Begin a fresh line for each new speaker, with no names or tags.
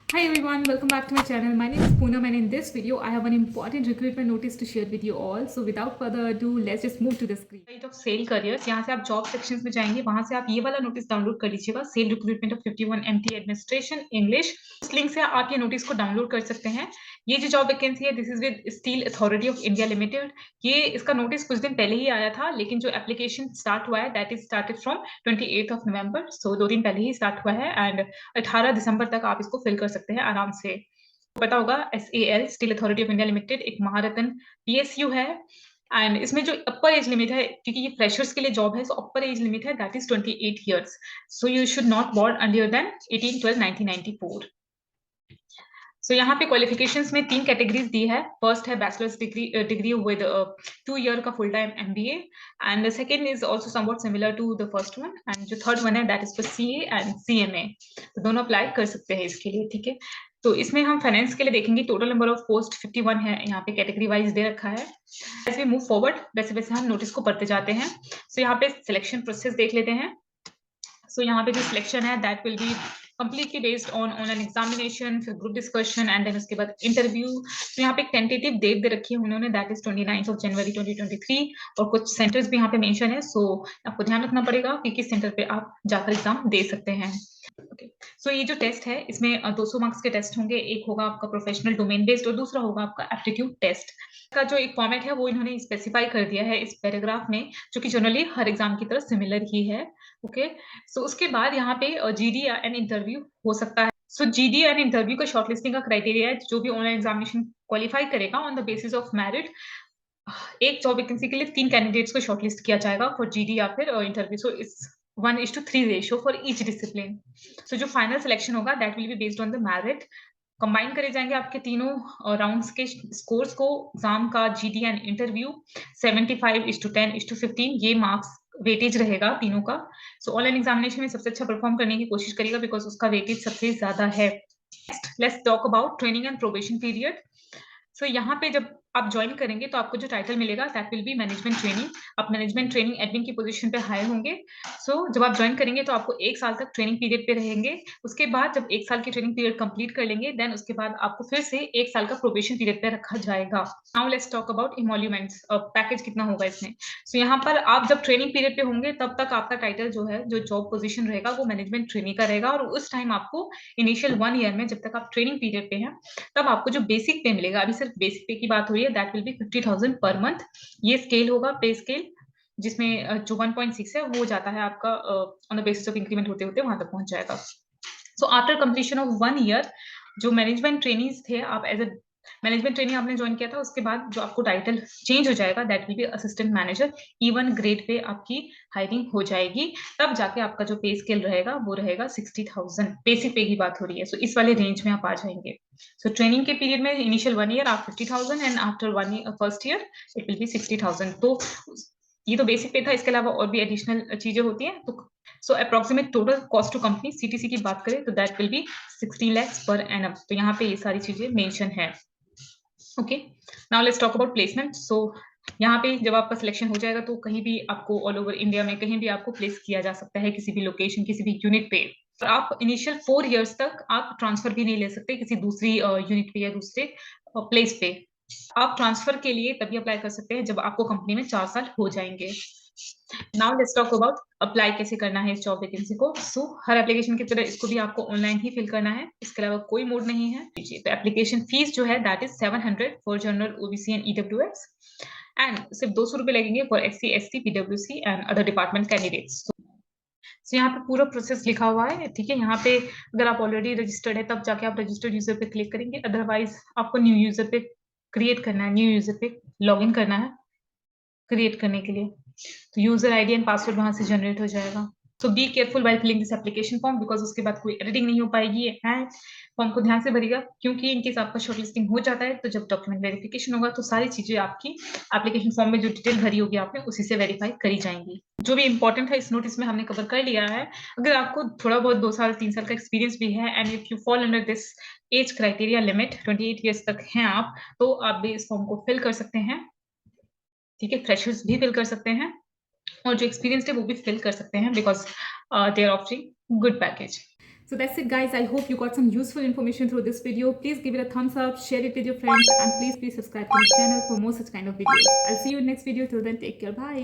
Hi everyone, welcome back to my channel. My name is Poonam and in this video I have an important recruitment notice to share with you all. So without further ado, let's just move to the screen. Site of SAIL careers, यहाँ से आप job sections में जाएंगे, वहां से आप ये वाला नोटिस डाउनलोड कर लीजिएगा, SAIL recruitment of 51 MT administration English. उस लिंक से आप ये नोटिस को डाउनलोड कर सकते हैं। ये जो जॉब वैकेंसी है, this is with steel authority of India limited. ये इसका नोटिस कुछ दिन पहले ही आया था, लेकिन जो एप्लीकेशन स्टार्ट हुआ है दैट इज स्टार्टेड फ्रॉम 28 नवंबर। सो 2 दिन पहले ही स्टार्ट हुआ है एंड 18 दिसंबर तक आप इसको फिल कर सकते हैं आराम से। पता होगा SAL steel authority of India limited एक महारत्न PSU है एंड इसमें जो अपर एज लिमिट है, क्योंकि ये फ्रेशर्स के लिए जॉब है, सो अपर एज लिमिट है that is 28 years. So you should not born earlier than 18/12/1994। So यहाँ पे क्वालिफिकेशंस में 3 कैटेगरीज दी है। फर्स्ट है बैचलर्स डिग्री विद 2 ईयर का full time MBA and second is also somewhat similar to the first one and जो third one है that is for CA and CMA। तो दोनों अप्लाई कर सकते हैं इसके लिए, ठीक है। तो इसमें हम फाइनेंस के लिए देखेंगे, टोटल नंबर ऑफ पोस्ट 51 है, यहाँ पे कैटेगरी वाइज दे रखा है। एज वी मूव फॉरवर्ड, वैसे वैसे हम नोटिस को पढ़ते जाते हैं। सो यहाँ पे सिलेक्शन प्रोसेस देख लेते हैं। सो यहाँ पे जो सिलेक्शन है that will B completely based on an examination, फिर ग्रुप डिस्कशन एंड देन उसके बाद इंटरव्यू। तो यहाँ पे एक टेंटेटिव डेट दे रखी है उन्होंने, दैट इज 29 जनवरी 2023 और कुछ सेंटर्स भी यहाँ पे मेंशन है। सो आपको ध्यान रखना पड़ेगा कि किस सेंटर पे आप जाकर एग्जाम दे सकते हैं। ओके, सो ये जो टेस्ट है इसमें 200 मार्क्स के टेस्ट होंगे। एक होगा आपका प्रोफेशनल डोमेन बेस्ड और दूसरा होगा आपका एप्टीट्यूड टेस्ट। का जो एक फॉर्मेट है वो इन्होंने स्पेसिफाई कर दिया है इस पैराग्राफ में, जो कि जनरली हर एग्जाम की तरह सिमिलर ही है। ओके, सो उसके बाद यहाँ पे GD या एन इंटरव्यू हो सकता है। सो GD एंड इंटरव्यू का शॉर्टलिस्टिंग का क्राइटेरिया है, जो भी ऑनलाइन एग्जामिनेशन क्वालिफाई करेगा on the basis of merit, एक जॉब वैकेंसी के लिए 3 कैंडिडेट्स को शॉर्टलिस्ट किया जाएगा फॉर GD या फिर इंटरव्यू। सो इस 1:3 रेशियो फॉर ईच डिसिप्लिन। सो जो फाइनल सिलेक्शन होगा that will be based on the merit. Combine करे जाएंगे आपके तीनों राउंड्स के स्कोर्स को, एग्जाम का, GD एंड इंटरव्यू। 75:10:15 ये मार्क्स वेटेज रहेगा तीनों का। सो ऑनलाइन एग्जामिनेशन में सबसे अच्छा परफॉर्म करने की कोशिश करेगा बिकॉज उसका वेटेज सबसे ज्यादा है। Let's talk about training and probation period. So यहाँ पे जब आप ज्वाइन करेंगे तो आपको जो टाइटल मिलेगा that will B management training. आप मैनेजमेंट ट्रेनिंग एडमिन की पोजीशन पे हायर होंगे। सो जब आप ज्वाइन करेंगे तो आपको 1 साल तक ट्रेनिंग पीरियड पे रहेंगे। उसके बाद जब 1 साल की ट्रेनिंग पीरियड कंप्लीट कर लेंगे देन उसके बाद आपको फिर से 1 साल का प्रोबेशन पीरियड पे रखा जाएगा। Now let's talk about emoluments, package कितना होगा इसमें। सो यहाँ पर आप जब ट्रेनिंग पीरियड पे होंगे तब तक आपका टाइटल जो है, जो जॉब पोजीशन रहेगा वो मैनेजमेंट ट्रेनिंग का रहेगा और उस टाइम आपको इनिशियल 1 ईयर में जब तक आप ट्रेनिंग पीरियड पे हैं तब आपको जो बेसिक पे मिलेगा, अभी सिर्फ बेसिक पे की बात हो रही है, that will B 50,000 per month. ये स्केल होगा, पे स्केल, जिसमें जो 1.6 है वो जाता है आपका on the basis of increment होते होते वहां तक पहुंच जाएगा। So after completion of 1 year जो मैनेजमेंट ट्रेनीज थे, आप एज ए मैनेजमेंट ट्रेनिंग आपने ज्वाइन किया था, उसके बाद जो आपको टाइटल चेंज हो जाएगा that will B assistant manager. E1 grade pay आपकी हायरिंग हो जाएगी, तब जाके आपका जो पे स्केल रहेगा वो रहेगा 60,000। बेसिक पे की बात हो रही है, सो इस वाले रेंज में आप आ जाएंगे। सो ट्रेनिंग के पीरियड में इनिशियल 1 ईयर आप 50,000 and after 1 year it will be 60,000। तो ये तो बेसिक पे था, इसके अलावा और भी एडिशनल चीजें होती हैं। तो so approximate total cost to company CTC की बात करें तो that will be 60 lakhs per annum. तो यहाँ पे ये सारी चीजें मेंशन है। Okay, now let's talk about placement. So यहाँ पे जब आपका सिलेक्शन हो जाएगा तो कहीं भी आपको ऑल ओवर इंडिया में कहीं भी आपको प्लेस किया जा सकता है, किसी भी लोकेशन, किसी भी यूनिट पे। और आप इनिशियल 4 इयर्स तक आप ट्रांसफर भी नहीं ले सकते किसी दूसरी यूनिट पे या दूसरे प्लेस पे। आप ट्रांसफर के लिए तभी अप्लाई कर सकते हैं जब आपको कंपनी में 4 साल हो जाएंगे। Now let's talk about apply कैसे करना है इस जॉब वैकेंसी को। सो हर एप्लीकेशन की तरह इसको भी आपको ऑनलाइन ही फिल करना है, इसके अलावा कोई मोड नहीं है। तो एप्लीकेशन फीस जो है that is 700 for general, OBC and EWS and सिर्फ 200 रुपए लगेंगे for SC ST PWC and other department candidates. तो यहाँ पे पूरा प्रोसेस लिखा हुआ है, ठीक है। यहाँ पे अगर आप ऑलरेडी रजिस्टर्ड है तब जाके आप रजिस्टर्ड यूजर पे क्लिक करेंगे, अदरवाइज आपको न्यू यूजर पे क्रिएट करना है, न्यू यूजर पे लॉग इन करना है क्रिएट करने के लिए। तो यूजर आईडी एंड पासवर्ड वहां से जनरेट हो जाएगा। तो be careful while filling this application form because उसके बाद कोई एडिटिंग नहीं हो पाएगी एंड फॉर्म को ध्यान से भरिएगा, क्योंकि इनकेस आपका शॉर्टलिस्टिंग हो जाता है तो जब डॉक्यूमेंट वेरिफिकेशन होगा तो सारी चीजें आपकी एप्लीकेशन फॉर्म में जो डिटेल भरी होगी आपने उसी से वेरीफाई करी जाएंगी। जो भी इंपॉर्टेंट है इस नोटिस में हमने कवर कर लिया है। अगर आपको थोड़ा बहुत 2 साल 3 साल का एक्सपीरियंस भी है and if you fall under this age criteria limit, 28 years तक हैं आप, तो आप भी इस फॉर्म को फिल कर सकते हैं, ठीक है। फ्रेशर्स भी फिल कर सकते हैं और जो एक्सपीरियंस है वो भी फिल कर सकते हैं because they are offering good package. So that's it, guys. I hope you got some useful information through this video. Please give it a thumbs up, share it with your friends, and please subscribe to my channel for more such kind of videos. I'll see you in next video. Till then, take care. Bye.